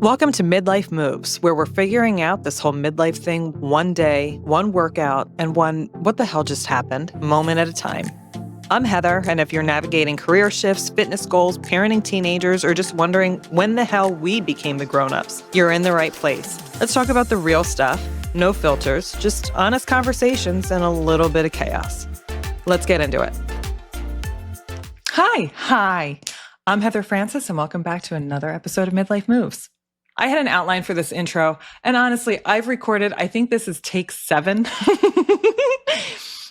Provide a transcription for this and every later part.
Welcome to Midlife Moves, where we're figuring out this whole midlife thing one day, one workout, and one what the hell just happened moment at a time. I'm Heather, and if you're navigating career shifts, fitness goals, parenting teenagers, or just wondering when the hell we became the grown-ups, you're in the right place. Let's talk about the real stuff, no filters, just honest conversations and a little bit of chaos. Let's get into it. Hi. I'm Heather Francis, and welcome back to another episode of Midlife Moves. I had an outline for this intro, and honestly, I've recorded, I think this is take 7,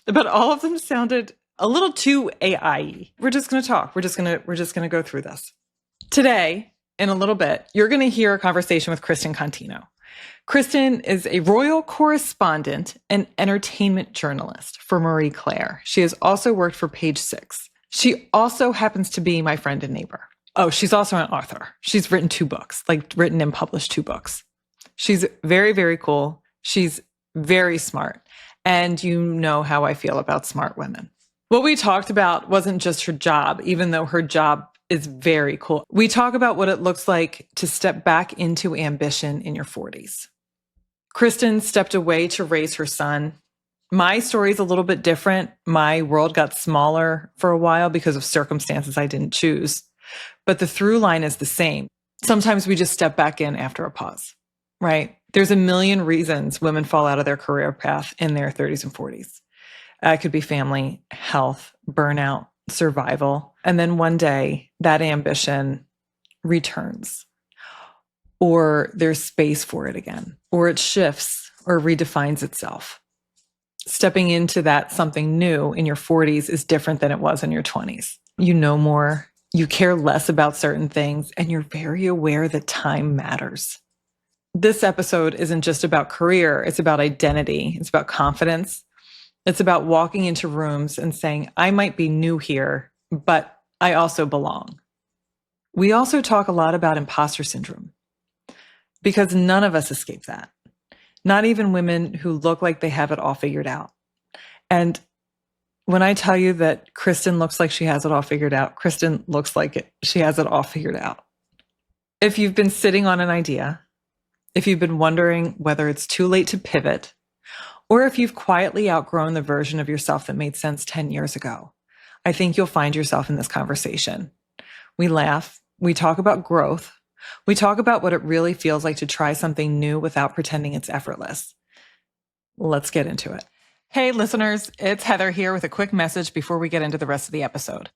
but all of them sounded a little too AI-y. We're just going to talk. We're just going to go through this. Today, in a little bit, you're going to hear a conversation with Kristin Contino. Kristin is a royal correspondent and entertainment journalist for Marie Claire. She has also worked for Page Six. She also happens to be my friend and neighbor. Oh, she's also an author. She's written 2 books, written and published 2 books. She's very, very cool. She's very smart. And you know how I feel about smart women. What we talked about wasn't just her job, even though her job is very cool. We talk about what it looks like to step back into ambition in your 40s. Kristin stepped away to raise her son. My story is a little bit different. My world got smaller for a while because of circumstances I didn't choose. But the through line is the same. Sometimes we just step back in after a pause, right? There's a million reasons women fall out of their career path in their 30s and 40s. It could be family, health, burnout, survival. And then one day that ambition returns, or there's space for it again, or it shifts or redefines itself. Stepping into that something new in your 40s is different than it was in your 20s. You know more. You care less about certain things, and you're very aware that time matters. This episode isn't just about career. It's about identity. It's about confidence. It's about walking into rooms and saying, I might be new here, but I also belong. We also talk a lot about imposter syndrome, because none of us escape that. Not even women who look like they have it all figured out. And when I tell you that Kristin looks like she has it all figured out, Kristin looks like she has it all figured out. If you've been sitting on an idea, if you've been wondering whether it's too late to pivot, or if you've quietly outgrown the version of yourself that made sense 10 years ago, I think you'll find yourself in this conversation. We laugh. We talk about growth. We talk about what it really feels like to try something new without pretending it's effortless. Let's get into it. Hey, listeners, it's Heather here with a quick message before we get into the rest of the episode.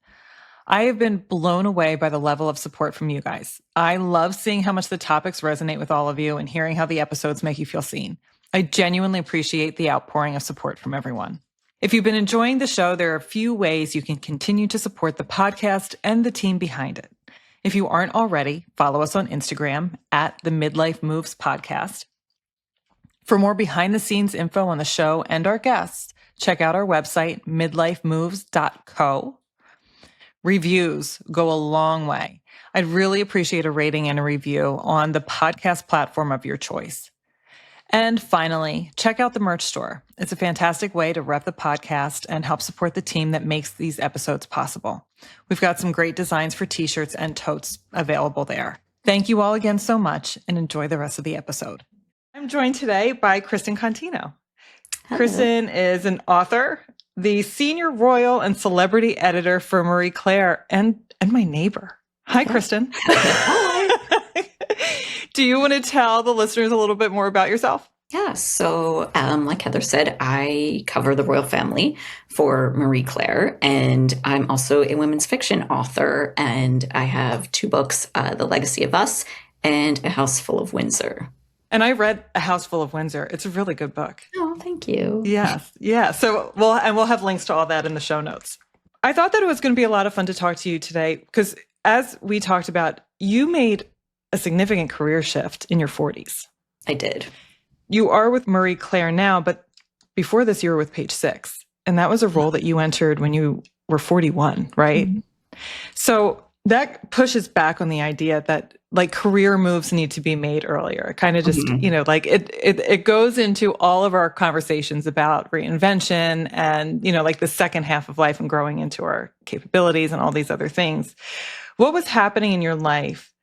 I have been blown away by the level of support from you guys. I love seeing how much the topics resonate with all of you and hearing how the episodes make you feel seen. I genuinely appreciate the outpouring of support from everyone. If you've been enjoying the show, there are a few ways you can continue to support the podcast and the team behind it. If you aren't already, follow us on Instagram at the Midlife Moves Podcast. For more behind-the-scenes info on the show and our guests, check out our website, midlifemoves.co. Reviews go a long way. I'd really appreciate a rating and a review on the podcast platform of your choice. And finally, check out the merch store. It's a fantastic way to rep the podcast and help support the team that makes these episodes possible. We've got some great designs for t-shirts and totes available there. Thank you all again so much, and enjoy the rest of the episode. I'm joined today by Kristin Contino. Hello. Kristin is an author, the senior royal and celebrity editor for Marie Claire, and my neighbor. Hi, Kristin. Hi. Do you want to tell the listeners a little bit more about yourself? Yeah, so like Heather said, I cover the royal family for Marie Claire, and I'm also a women's fiction author, and I have 2 books, The Legacy of Us and A House Full of Windsor. And I read A House Full of Windsor. It's a really good book. Oh, thank you. Yes. Yeah. So we'll have links to all that in the show notes. I thought that it was going to be a lot of fun to talk to you today because as we talked about, you made a significant career shift in your 40s. I did. You are with Marie Claire now, but before this you were with Page Six. And that was a role that you entered when you were 41, right? Mm-hmm. So that pushes back on the idea that career moves need to be made earlier. It kind of just, it goes into all of our conversations about reinvention and, the second half of life and growing into our capabilities and all these other things. What was happening in your life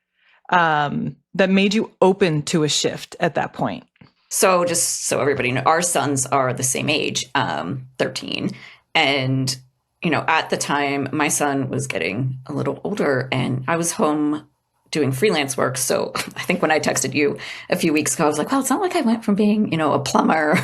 that made you open to a shift at that point? So just so everybody knows, our sons are the same age, 13. And, at the time, my son was getting a little older and I was home doing freelance work. So I think when I texted you a few weeks ago, I was like, well, it's not like I went from being, a plumber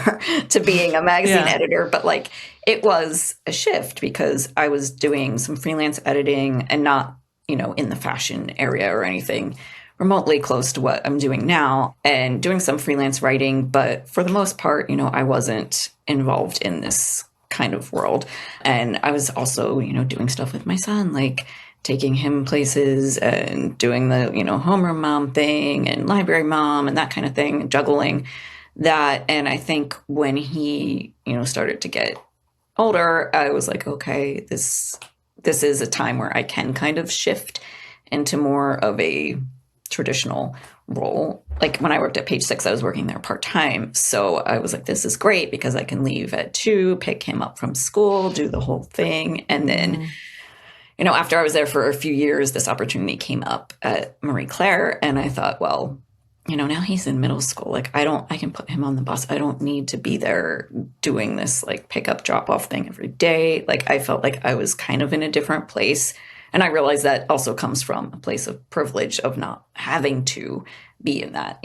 to being a magazine editor, but like it was a shift because I was doing some freelance editing and not, in the fashion area or anything remotely close to what I'm doing now, and doing some freelance writing. But for the most part, I wasn't involved in this kind of world. And I was also, doing stuff with my son, like taking him places and doing the, homeroom mom thing and library mom and that kind of thing, juggling that. And I think when he, started to get older, I was like, okay, this is a time where I can kind of shift into more of a traditional role. Like when I worked at Page Six, I was working there part-time. So I was like, this is great because I can leave at 2, pick him up from school, do the whole thing. And then, after I was there for a few years, this opportunity came up at Marie Claire. And I thought, well, now he's in middle school. Like I can put him on the bus. I don't need to be there doing this like pick up drop off thing every day. Like I felt like I was kind of in a different place. And I realized that also comes from a place of privilege of not having to be in that,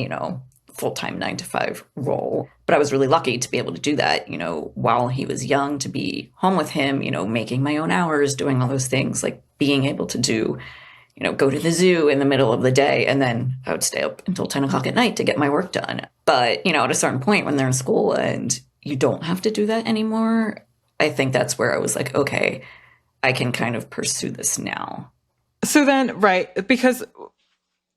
full-time 9-to-5 role. But I was really lucky to be able to do that, while he was young, to be home with him, making my own hours, doing all those things, like being able to do, go to the zoo in the middle of the day. And then I would stay up until 10 o'clock at night to get my work done. But, at a certain point when they're in school and you don't have to do that anymore, I think that's where I was like, okay, I can kind of pursue this now. So then, right, because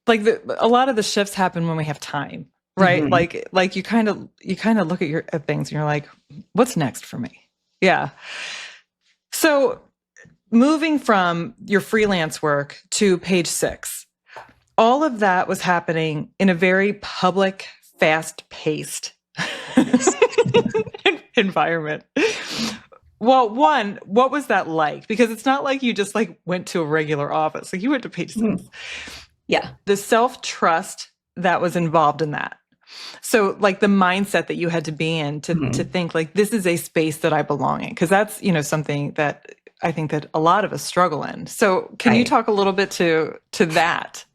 like a lot of the shifts happen when we have time, right? Mm-hmm. Like you kind of look at things and you're like, what's next for me? Yeah. So moving from your freelance work to Page Six, all of that was happening in a very public, fast-paced environment. Well, one, what was that like? Because it's not like you just like went to a regular office. Like you went to Page Six. Yeah. The self-trust that was involved in that. So like the mindset that you had to be in to think like, this is a space that I belong in. Because that's, something that I think that a lot of us struggle in. So can you talk a little bit to that?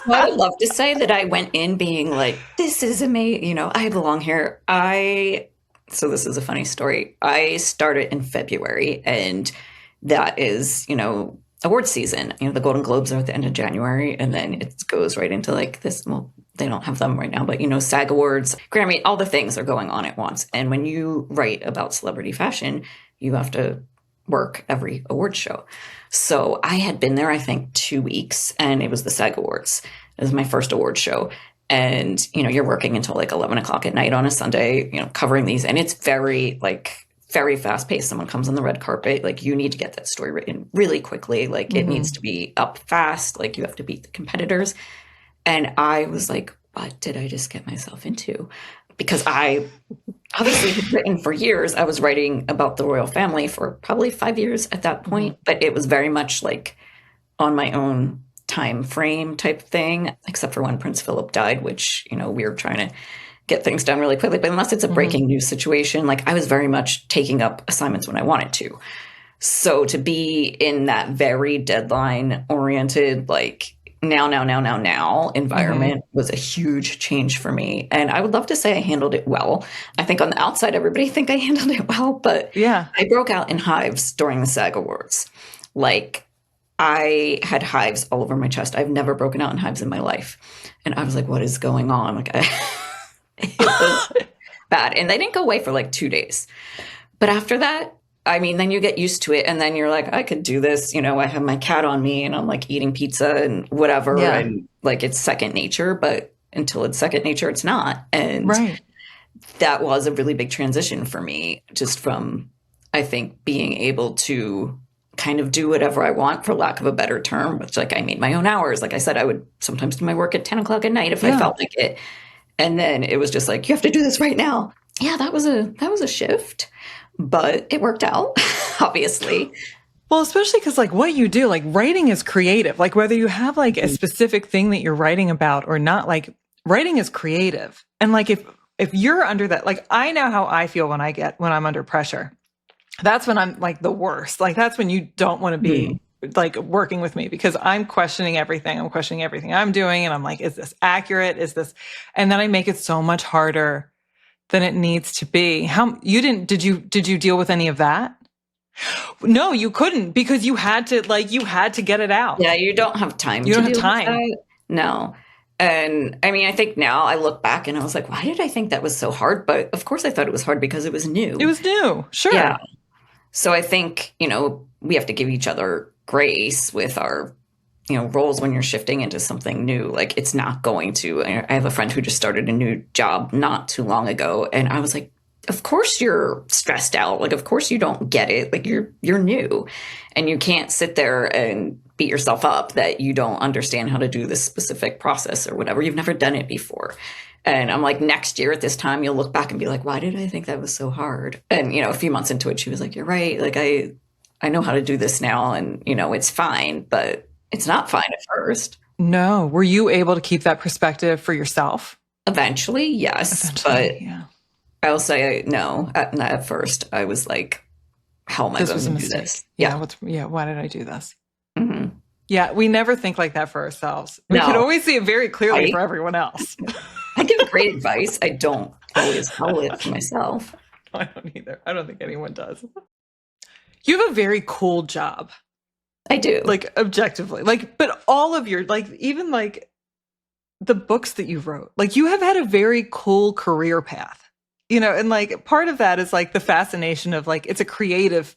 Well, I would love to say that I went in being like, this is amazing. I belong here. So this is a funny story. I started in February, and that is, award season. The Golden Globes are at the end of January, and then it goes right into like this. Well, they don't have them right now, but SAG Awards, Grammy, all the things are going on at once. And when you write about celebrity fashion, you have to work every award show. So I had been there, I think, 2 weeks, and it was the SAG Awards. It was my first award show. And, you're working until like 11 o'clock at night on a Sunday, covering these. And it's very fast paced. Someone comes on the red carpet. Like you need to get that story written really quickly. Like it needs to be up fast. Like you have to beat the competitors. And I was like, what did I just get myself into? Because I obviously had written for years. I was writing about the royal family for probably 5 years at that point. But it was very much like on my own time frame type thing, except for when Prince Philip died, which, we were trying to get things done really quickly. But unless it's a breaking news situation, like I was very much taking up assignments when I wanted to. So to be in that very deadline oriented, like now environment was a huge change for me. And I would love to say I handled it well. I think on the outside, everybody think I handled it well, but yeah, I broke out in hives during the SAG Awards. Like I had hives all over my chest. I've never broken out in hives in my life. And I was like, what is going on? Like it was bad. And they didn't go away for like 2 days. But after that, then you get used to it. And then you're like, I could do this. I have my cat on me and I'm like eating pizza and whatever. Yeah. And like, it's second nature, but until it's second nature, it's not. And that was a really big transition for me, just from, I think, being able to kind of do whatever I want, for lack of a better term, which like I made my own hours. Like I said, I would sometimes do my work at 10 o'clock at night if I felt like it. And then it was just like, you have to do this right now. Yeah, that was a shift, but it worked out, obviously. Well, especially because like what you do, like writing is creative. Like whether you have like a specific thing that you're writing about or not, like writing is creative. And like if you're under that, like I know how I feel when I'm under pressure. That's when I'm like the worst. Like that's when you don't want to be like working with me because I'm questioning everything. I'm questioning everything I'm doing. And I'm like, is this accurate? Is this, and then I make it so much harder than it needs to be. Did you deal with any of that? No, you couldn't because you had to get it out. Yeah, you don't have time. You to don't have deal with time. that. No. And I mean, I think now I look back and I was like, why did I think that was so hard? But of course I thought it was hard because it was new. It was new. Sure. Yeah. So I think, we have to give each other grace with our, roles when you're shifting into something new. Like it's not going to, I have a friend who just started a new job not too long ago. And I was like, of course you're stressed out. Like, of course you don't get it. Like you're new and you can't sit there and beat yourself up that you don't understand how to do this specific process or whatever. You've never done it before. And I'm like, next year at this time, you'll look back and be like, why did I think that was so hard? And, a few months into it, she was like, you're right. Like, I know how to do this now. And, it's fine, but it's not fine at first. No. Were you able to keep that perspective for yourself? Eventually, yes. But yeah. I'll say no. At first, I was like, how am I going to do this? Yeah. Why did I do this? Mm-hmm. Yeah. We never think like that for ourselves. We could always see it very clearly for everyone else. I give great advice. I don't always follow it for myself. I don't either. I don't think anyone does. You have a very cool job. I do. Like objectively. Like, but all of your, like, even like the books that you wrote, like you have had a very cool career path, and like part of that is like the fascination of like, it's a creative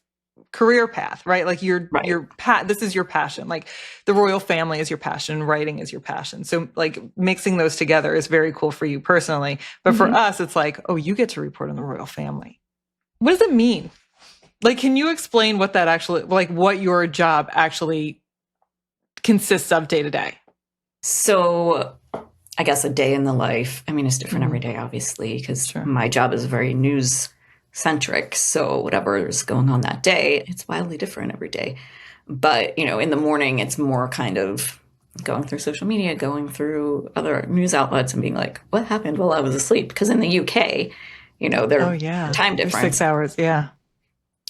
career path, right? Like this is your passion. Like the royal family is your passion, writing is your passion. So like mixing those together is very cool for you personally. But for us, it's like, oh, you get to report on the royal family. What does it mean? Like, can you explain what that actually, like what your job actually consists of day to day? So I guess a day in the life, I mean, it's different every day, obviously, because my job is very news centric. So whatever is going on that day, it's wildly different every day. But, in the morning, it's more kind of going through social media, going through other news outlets and being like, what happened while I was asleep? Because in the UK, they're time difference. 6 hours. Yeah.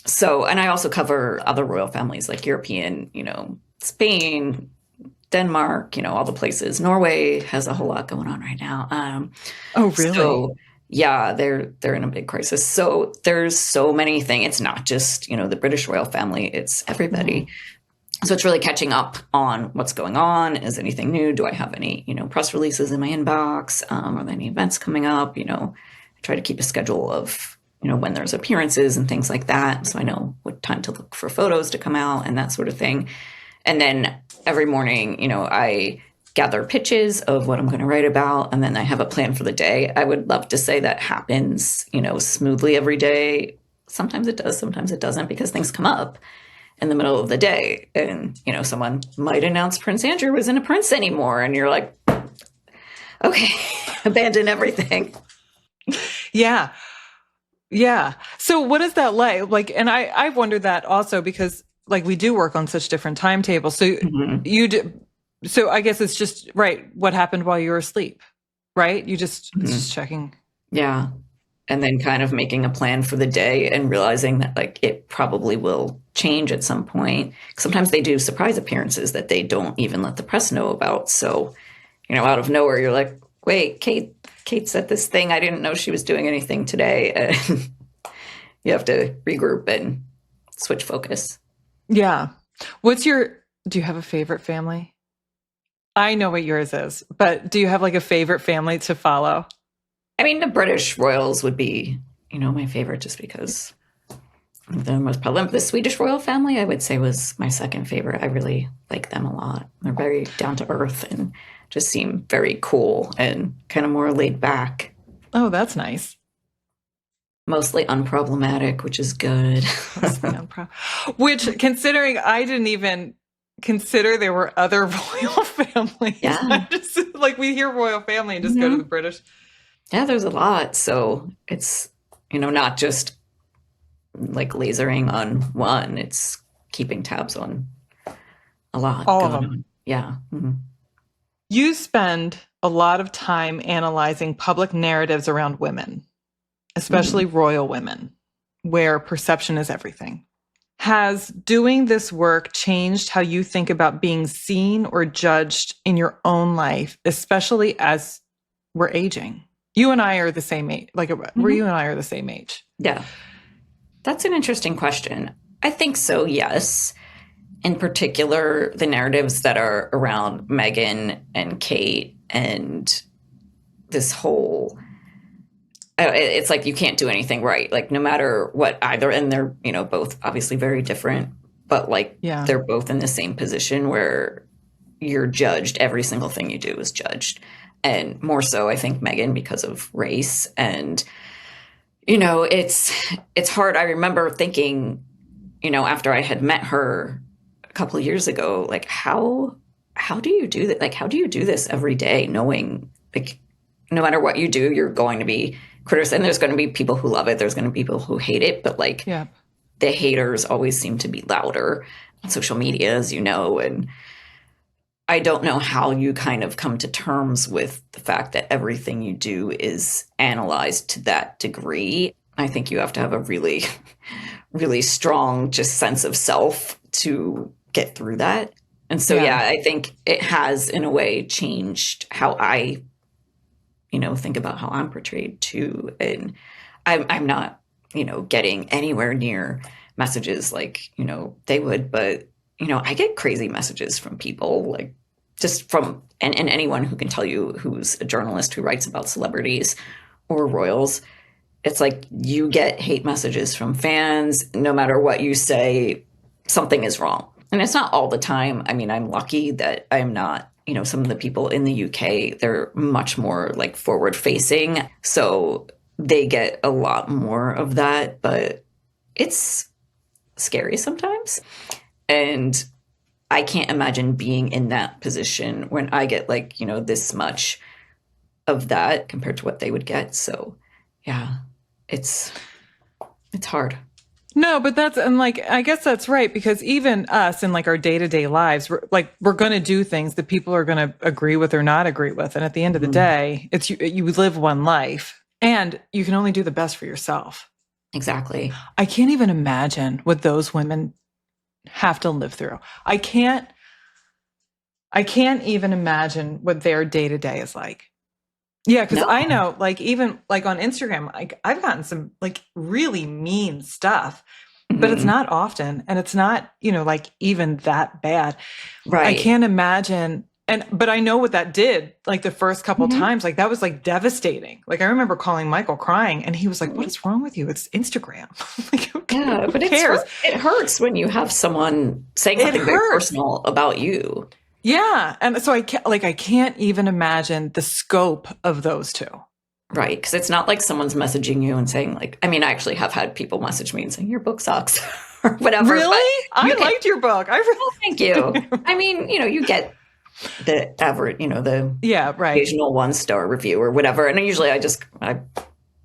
So, and I also cover other royal families like European, Spain, Denmark, all the places. Norway has a whole lot going on right now. Oh, really? So, yeah, they're in a big crisis. So there's so many things. It's not just, the British royal family. It's everybody. Mm-hmm. So it's really catching up on what's going on. Is anything new? Do I have any, press releases in my inbox? Are there any events coming up? I try to keep a schedule of, when there's appearances and things like that. So I know what time to look for photos to come out and that sort of thing. And then every morning, I gather pitches of what I'm going to write about. And then I have a plan for the day. I would love to say that happens, smoothly every day. Sometimes it does, sometimes it doesn't, because things come up in the middle of the day. And, someone might announce Prince Andrew isn't a prince anymore. And you're like, okay, abandon everything. Yeah. Yeah. So what is that like? Like, and I've wondered that also because like we do work on such different timetables. So you do. So I guess it's just right. What happened while you were asleep, right? You just, it's just checking. Yeah. And then kind of making a plan for the day and realizing that like it probably will change at some point. Sometimes they do surprise appearances that they don't even let the press know about. So, out of nowhere, you're like, wait, Kate said this thing. I didn't know she was doing anything today. And you have to regroup and switch focus. Yeah. Do you have a favorite family? I know what yours is, but do you have like a favorite family to follow? I mean, the British royals would be, my favorite just because they're the most prevalent. The Swedish royal family, I would say, was my second favorite. I really like them a lot. They're very down to earth and just seem very cool and kind of more laid back. Oh, that's nice. Mostly unproblematic, which is good. Which, considering I didn't even consider there were other royal families. Yeah. Just, like we hear royal family and just go to the British. Yeah, there's a lot. So it's, not just like lasering on one. It's keeping tabs on a lot All of going them. on. Yeah. Mm-hmm. You spend a lot of time analyzing public narratives around women, especially Mm-hmm. royal women, where perception is everything. Has doing this work changed how you think about being seen or judged in your own life, especially as we're aging? You and I are the same age. Like, where you Mm-hmm. and I are the same age. Yeah. That's an interesting question. I think so, yes. In particular, the narratives that are around Meghan and Kate and this whole it's like you can't do anything right. Like no matter what either, and they're, both obviously very different, but like Yeah. they're both in the same position where you're judged. Every single thing you do is judged. And more so, I think Meghan because of race. And, it's hard. I remember thinking, after I had met her a couple of years ago, like how do you do that? Like, how do you do this every day, knowing like no matter what you do, you're going to be criticized, and there's going to be people who love it, there's going to be people who hate it, but like Yeah. the haters always seem to be louder on social media, as you know. And I don't know how you kind of come to terms with the fact that everything you do is analyzed to that degree. I think you have to have a really, really strong just sense of self to get through that. And so, yeah, I think it has in a way changed how I, think about how I'm portrayed too. And I'm not, getting anywhere near messages like, they would, but, I get crazy messages from people like just from, and anyone who can tell you who's a journalist who writes about celebrities or royals. It's like you get hate messages from fans. No matter what you say, something is wrong. And it's not all the time. I mean, I'm lucky that I'm not, some of the people in the UK, they're much more like forward facing. So they get a lot more of that, but it's scary sometimes. And I can't imagine being in that position when I get like, this much of that compared to what they would get. So yeah, it's hard. No, but I guess that's right, because even us in like our day-to-day lives, we're going to do things that people are going to agree with or not agree with. And at the end of the day, it's you live one life and you can only do the best for yourself. Exactly. I can't even imagine what those women have to live through. I can't even imagine what their day-to-day is like. Yeah, because No. I know, like, even like on Instagram, like I've gotten some like really mean stuff, but it's not often, and it's not, like even that bad. Right. I can't imagine. But I know what that did, like the first couple times, like that was like devastating. Like I remember calling Michael crying, and he was like, "What is wrong with you? It's Instagram." Like, yeah, but it hurts when you have someone saying something very personal about you. Yeah. And so I can't even imagine the scope of those two. Right. Because it's not like someone's messaging you and saying like, I mean, I actually have had people message me and saying your book sucks or whatever. Really? I liked your book. Thank you. I mean, you get the average, the occasional 1-star review or whatever. And usually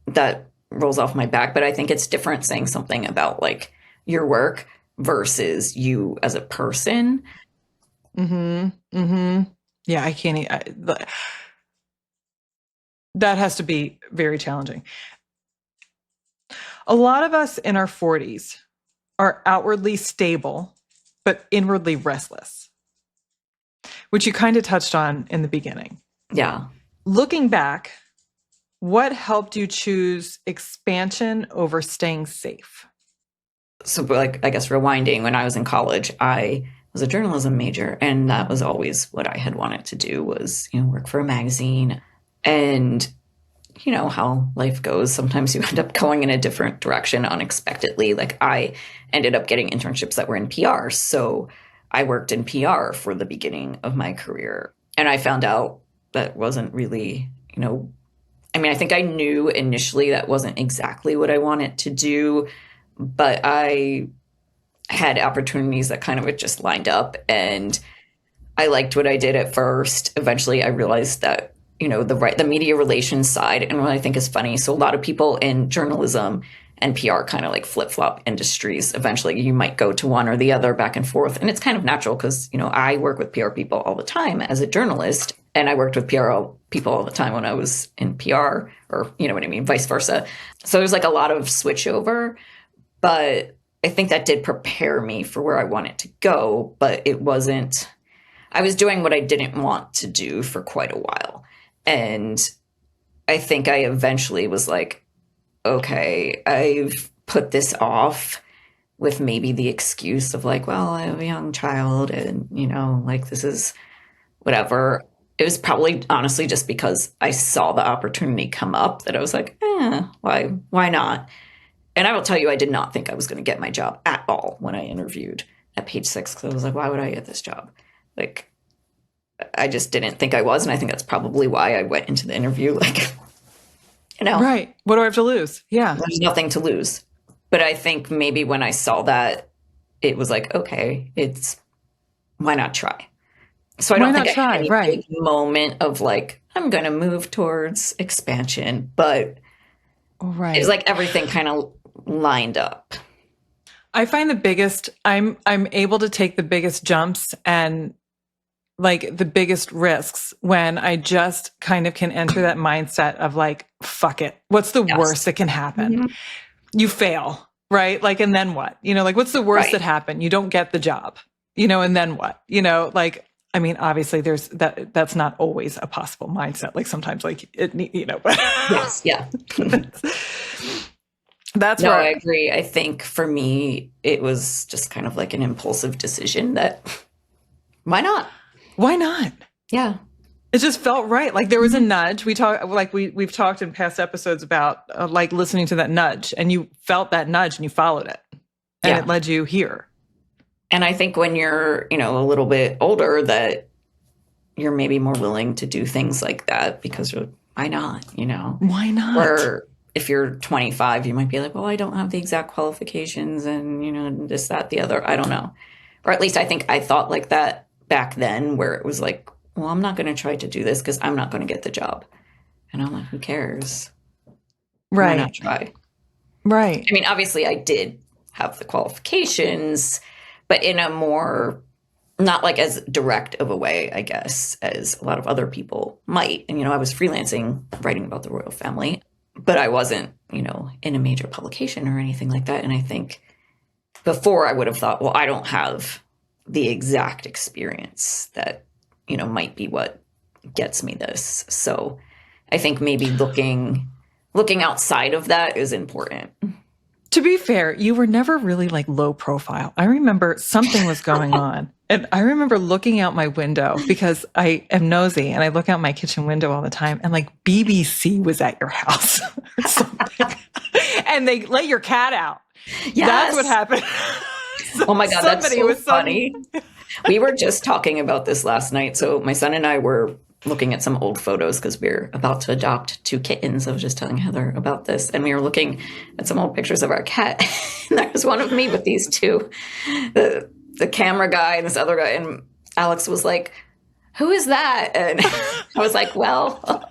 that rolls off my back, but I think it's different saying something about like your work versus you as a person. Yeah, I can't. That has to be very challenging. A lot of us in our 40s are outwardly stable, but inwardly restless, which you kind of touched on in the beginning. Yeah. Looking back, what helped you choose expansion over staying safe? So, like, I guess rewinding, when I was in college, I was a journalism major, and that was always what I had wanted to do was, work for a magazine. And how life goes. Sometimes you end up going in a different direction unexpectedly. Like I ended up getting internships that were in PR. So I worked in PR for the beginning of my career. And I found out that wasn't really, I think I knew initially that wasn't exactly what I wanted to do, but I had opportunities that kind of just lined up, and I liked what I did at first. Eventually I realized that the media relations side, and what I think is funny. So a lot of people in journalism and PR kind of like flip-flop industries. Eventually you might go to one or the other back and forth. And it's kind of natural because, I work with PR people all the time as a journalist, and I worked with PR people all the time when I was in PR, or you know what I mean, vice versa. So there's like a lot of switchover, but I think that did prepare me for where I wanted to go, but it wasn't, I was doing what I didn't want to do for quite a while. And I think I eventually was like, okay, I've put this off with maybe the excuse of like, well, I have a young child and, like this is whatever. It was probably honestly just because I saw the opportunity come up that I was like, why not? And I will tell you, I did not think I was going to get my job at all when I interviewed at Page Six, because I was like, why would I get this job? Like, I just didn't think I was. And I think that's probably why I went into the interview. Like, Right. What do I have to lose? Yeah. There's nothing to lose. But I think maybe when I saw that, it was like, okay, why not try? So I don't think I had any big moment of like, I'm going to move towards expansion, but it was like everything kind of lined up. I find I'm able to take the biggest jumps and like the biggest risks when I just kind of can enter that mindset of like, fuck it. What's the worst that can happen? Mm-hmm. You fail, right? Like, and then what? Like what's the worst that happened? You don't get the job, and then what? Like, I mean, obviously there's that's not always a possible mindset. Like sometimes like it, but yes. Yeah. That's where I agree. I think for me, it was just kind of like an impulsive decision that why not? Why not? Yeah. It just felt right. Like there was a nudge. We've talked in past episodes about like listening to that nudge, and you felt that nudge and you followed it, and it led you here. And I think when you're, a little bit older, that you're maybe more willing to do things like that because why not? Why not? Or if you're 25, you might be like, well, I don't have the exact qualifications and, this, that, the other. I don't know. Or at least I think I thought like that back then, where it was like, well, I'm not going to try to do this because I'm not going to get the job. And I'm like, who cares? Right. Why not try? Right. I mean, obviously I did have the qualifications, but in a more, not like as direct of a way, I guess, as a lot of other people might. And, I was freelancing, writing about the royal family, but I wasn't, in a major publication or anything like that. And I think before I would have thought, well, I don't have the exact experience that, might be what gets me this. So I think maybe looking outside of that is important. To be fair, you were never really like low profile. I remember something was going on. And I remember looking out my window because I am nosy and I look out my kitchen window all the time, and like BBC was at your house or something. And they let your cat out. Yes. That's what happened. Oh my God, that's so funny. We were just talking about this last night. So my son and I were looking at some old photos because we're about to adopt 2 kittens. I was just telling Heather about this. And we were looking at some old pictures of our cat. And there was one of me with these 2, the camera guy and this other guy. And Alex was like, who is that? And I was like, well...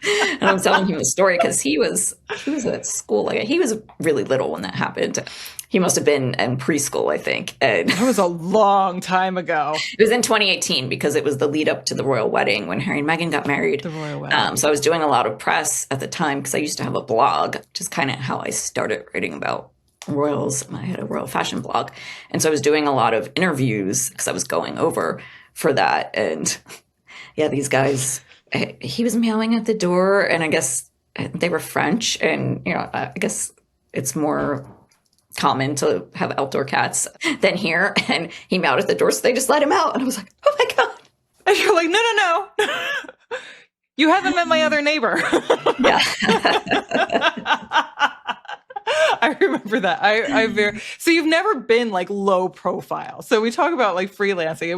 And I'm telling him the story because he was at school. Like he was really little when that happened. He must have been in preschool, I think. And that was a long time ago. It was in 2018 because it was the lead up to the royal wedding when Harry and Meghan got married. The royal wedding. So I was doing a lot of press at the time because I used to have a blog, which is kind of how I started writing about royals. I had a royal fashion blog. And so I was doing a lot of interviews because I was going over for that. And yeah, these guys... He was meowing at the door, and I guess they were French, and I guess it's more common to have outdoor cats than here. And he meowed at the door, so they just let him out, and I was like, "Oh my God!" And you're like, "No, you haven't met my other neighbor." Yeah, I remember that. So you've never been like low profile. So we talk about like freelancing.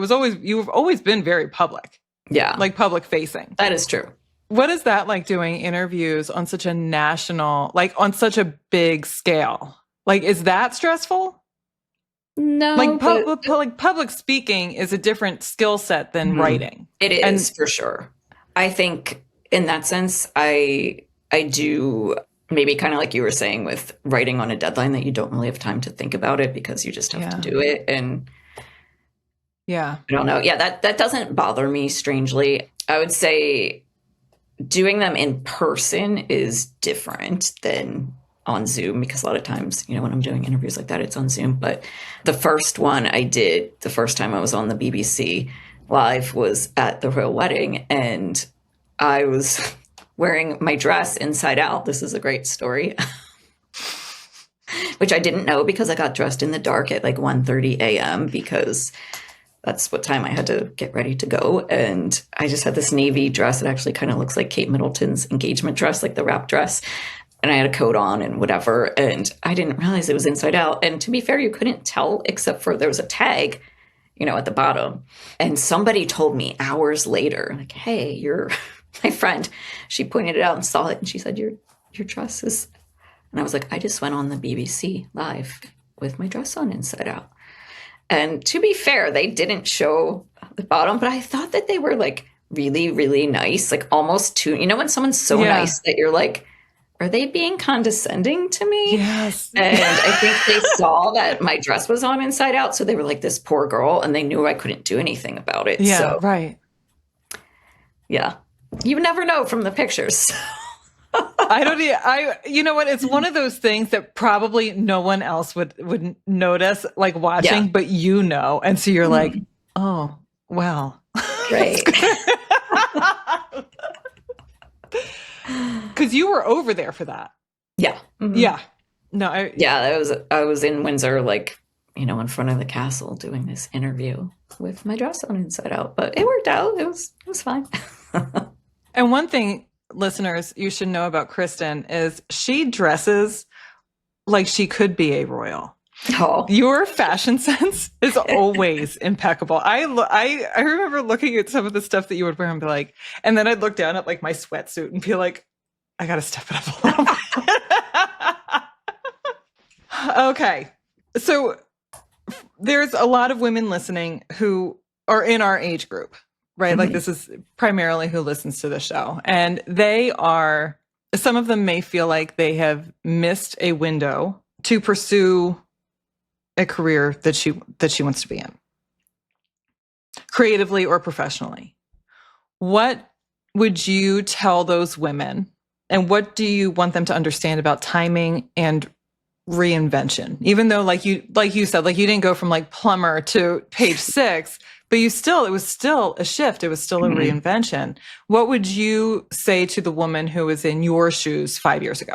You've always been very public. Yeah. Like public facing. That is true. What is that like doing interviews on such a national, like on such a big scale? Like, is that stressful? No. Like public speaking is a different skill set than writing. It is for sure. I think in that sense, I do maybe kind of like you were saying with writing on a deadline that you don't really have time to think about it because you just have to do it. And yeah, I don't know. Yeah, that doesn't bother me strangely. I would say doing them in person is different than on Zoom because a lot of times, when I'm doing interviews like that, it's on Zoom. But the first one I did, the first time I was on the BBC Live was at the royal wedding, and I was wearing my dress inside out. This is a great story. Which I didn't know because I got dressed in the dark at like 1:30 a.m. because that's what time I had to get ready to go. And I just had this navy dress. It actually kind of looks like Kate Middleton's engagement dress, like the wrap dress. And I had a coat on and whatever. And I didn't realize it was inside out. And to be fair, you couldn't tell except for there was a tag, at the bottom. And somebody told me hours later, like, hey, you're my friend. She pointed it out and saw it. And she said, your dress is... And I was like, I just went on the BBC Live with my dress on inside out. And to be fair, they didn't show the bottom, but I thought that they were like really, really nice, like almost too, when someone's so nice that you're like, are they being condescending to me? Yes. And I think they saw that my dress was on inside out. So they were like, this poor girl. And they knew I couldn't do anything about it. Yeah, so, right. Yeah. You never know from the pictures. You know what? It's one of those things that probably no one else would notice, like watching, but and so you're like, oh, well, right. Because you were over there for that. Yeah. Mm-hmm. Yeah. No. I was in Windsor, like, in front of the castle doing this interview with my dress on inside out, but it worked out. It was fine. And one thing, listeners, you should know about Kristin is she dresses like she could be a royal. Oh. Your fashion sense is always impeccable. I remember looking at some of the stuff that you would wear and be like, and then I'd look down at like my sweatsuit and be like, I got to step it up a little bit. Okay. So there's a lot of women listening who are in our age group, right? Mm-hmm. Like this is primarily who listens to the show. And some of them may feel like they have missed a window to pursue a career that she wants to be in, creatively or professionally. What would you tell those women, and what do you want them to understand about timing and reinvention? Even though, like you said, like you didn't go from like plumber to page 6, but it was still a shift. It was still a reinvention. What would you say to the woman who was in your shoes 5 years ago?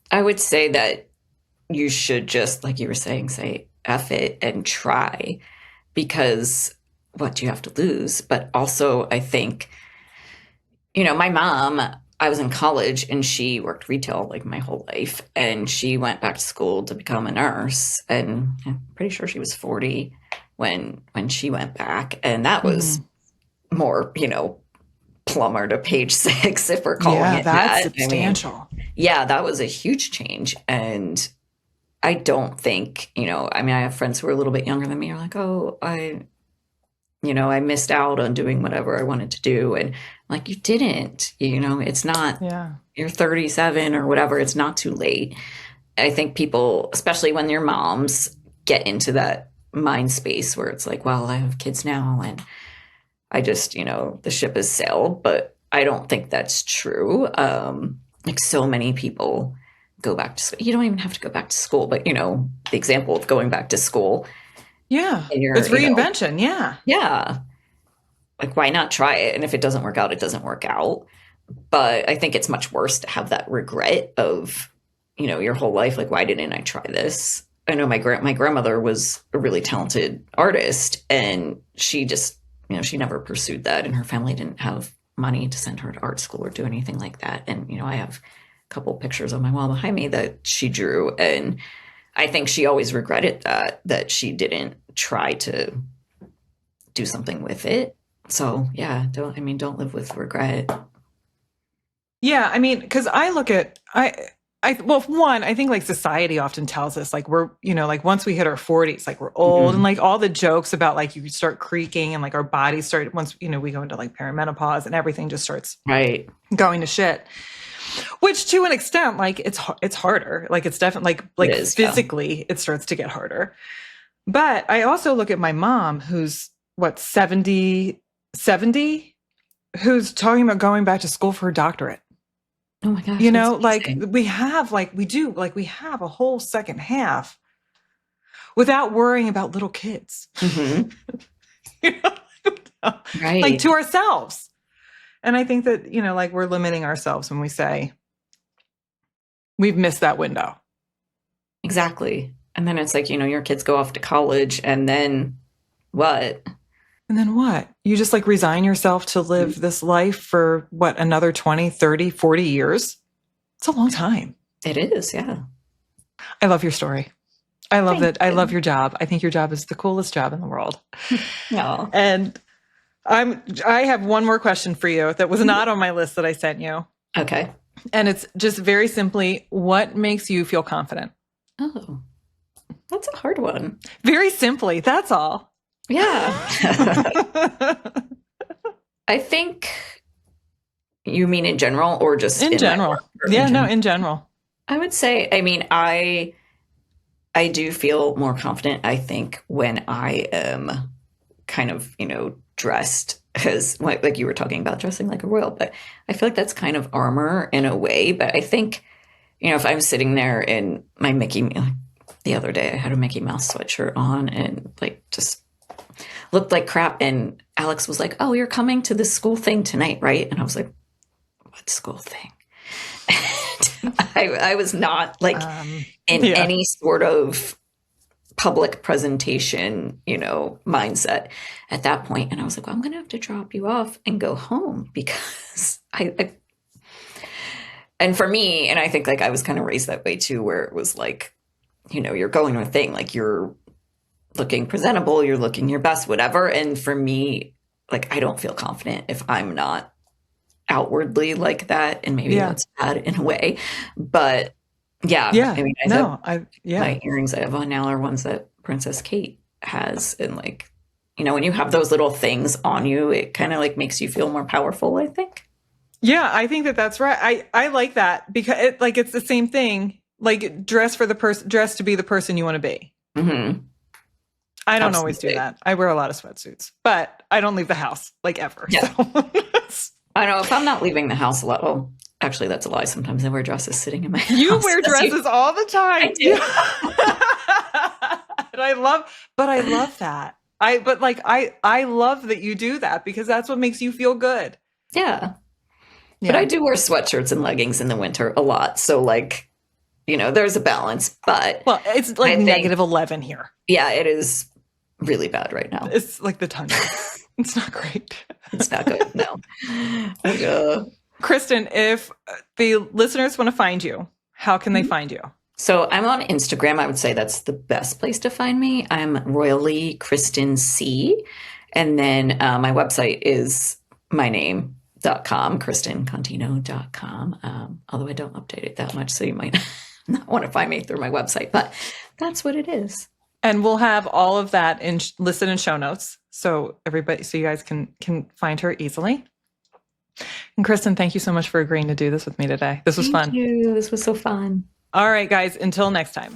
I would say that you should just, like you were saying, say, F it and try, because what do you have to lose? But also, I think, my mom, I was in college and she worked retail like my whole life, and she went back to school to become a nurse, and I'm pretty sure she was 40 when she went back, and that was more, plumber to page 6, if we're calling it that's that. Substantial. That was a huge change. And I don't think, I have friends who are a little bit younger than me are like, oh, I missed out on doing whatever I wanted to do. And I'm like, you didn't, it's not, you're 37 or whatever. It's not too late. I think people, especially when they're moms, get into that mind space where it's like, well, I have kids now and I just, the ship has sailed. But I don't think that's true. Like so many people go back to school. You don't even have to go back to school, but the example of going back to school. Yeah. It's reinvention. Yeah. Like, why not try it? And if it doesn't work out, it doesn't work out. But I think it's much worse to have that regret of, your whole life. Like, why didn't I try this? I know my grandmother was a really talented artist, and she just, she never pursued that, and her family didn't have money to send her to art school or do anything like that. And, I have a couple pictures on my wall behind me that she drew, and I think she always regretted that she didn't try to do something with it. So yeah, don't live with regret. Yeah. I mean, cause I I think like society often tells us like we're, like once we hit our 40s, like we're old and like all the jokes about like you start creaking and like our bodies start once, we go into like perimenopause and everything just starts going to shit. Which to an extent, like it's harder. Like it's definitely like it is, physically it starts to get harder. But I also look at my mom who's 70, who's talking about going back to school for her doctorate. Oh my gosh. Like we have a whole second half without worrying about little kids. Mm-hmm. Right. Like to ourselves. And I think that, like we're limiting ourselves when we say we've missed that window. Exactly. And then it's like, your kids go off to college and then what? And then what? You just like resign yourself to live this life for another 20, 30, 40 years? It's a long time. It is, yeah. I love your story. I love it. I love your job. I think your job is the coolest job in the world. No. And I have one more question for you that was not on my list that I sent you. Okay. And it's just very simply, what makes you feel confident? Oh, that's a hard one. Very simply, that's all. Yeah. I think you mean in general or just in general? Yeah, no, in general. I would say, I do feel more confident, I think, when I am kind of, dressed as like you were talking about dressing like a royal, but I feel like that's kind of armor in a way. But I think, if I'm sitting there in my the other day, I had a Mickey Mouse sweatshirt on and like just looked like crap. And Alex was like, "Oh, you're coming to this school thing tonight, right?" And I was like, "What school thing?" I was not like in any sort of public presentation, mindset at that point. And I was like, well, I'm going to have to drop you off and go home because and for me, and I think like I was kind of raised that way too, where it was like, you're going to a thing, like you're looking presentable, you're looking your best, whatever. And for me, like, I don't feel confident if I'm not outwardly like that. And maybe that's bad in a way, but my earrings I have on now are ones that Princess Kate has. And like, when you have those little things on you, it kind of like makes you feel more powerful, I think. Yeah, I think that that's right. I like that because it's the same thing. Like dress to be the person you want to be. Mm-hmm. I don't always do that. I wear a lot of sweatsuits, but I don't leave the house like ever. Yeah. So. I know if I'm not leaving the house a lot. Well, actually, that's a lie. Sometimes I wear dresses sitting in my house. You wear dresses all the time. I do. And I love that. I love that you do that because that's what makes you feel good. Yeah. But I do wear sweatshirts and leggings in the winter a lot. So like, there's a balance, but it's like -11 here. Yeah, it is really bad right now. It's like the tundra. It's not great. It's not good. No. Kristin, if the listeners want to find you, how can they find you? So I'm on Instagram. I would say that's the best place to find me. I'm Royally Kristin C. And then my website is my name.com, KristinContino.com. Although I don't update it that much, so you might not want to find me through my website, but that's what it is. And we'll have all of that listed in show notes. So you guys can find her easily. And Kristin, thank you so much for agreeing to do this with me today. This was fun. Thank you. This was so fun. All right, guys, until next time.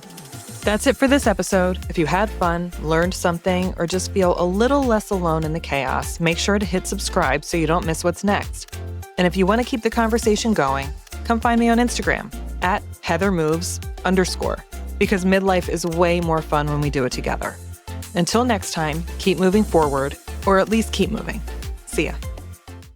That's it for this episode. If you had fun, learned something, or just feel a little less alone in the chaos, make sure to hit subscribe so you don't miss what's next. And if you want to keep the conversation going, come find me on Instagram @HeatherMoves_, because midlife is way more fun when we do it together. Until next time, keep moving forward, or at least keep moving. See ya.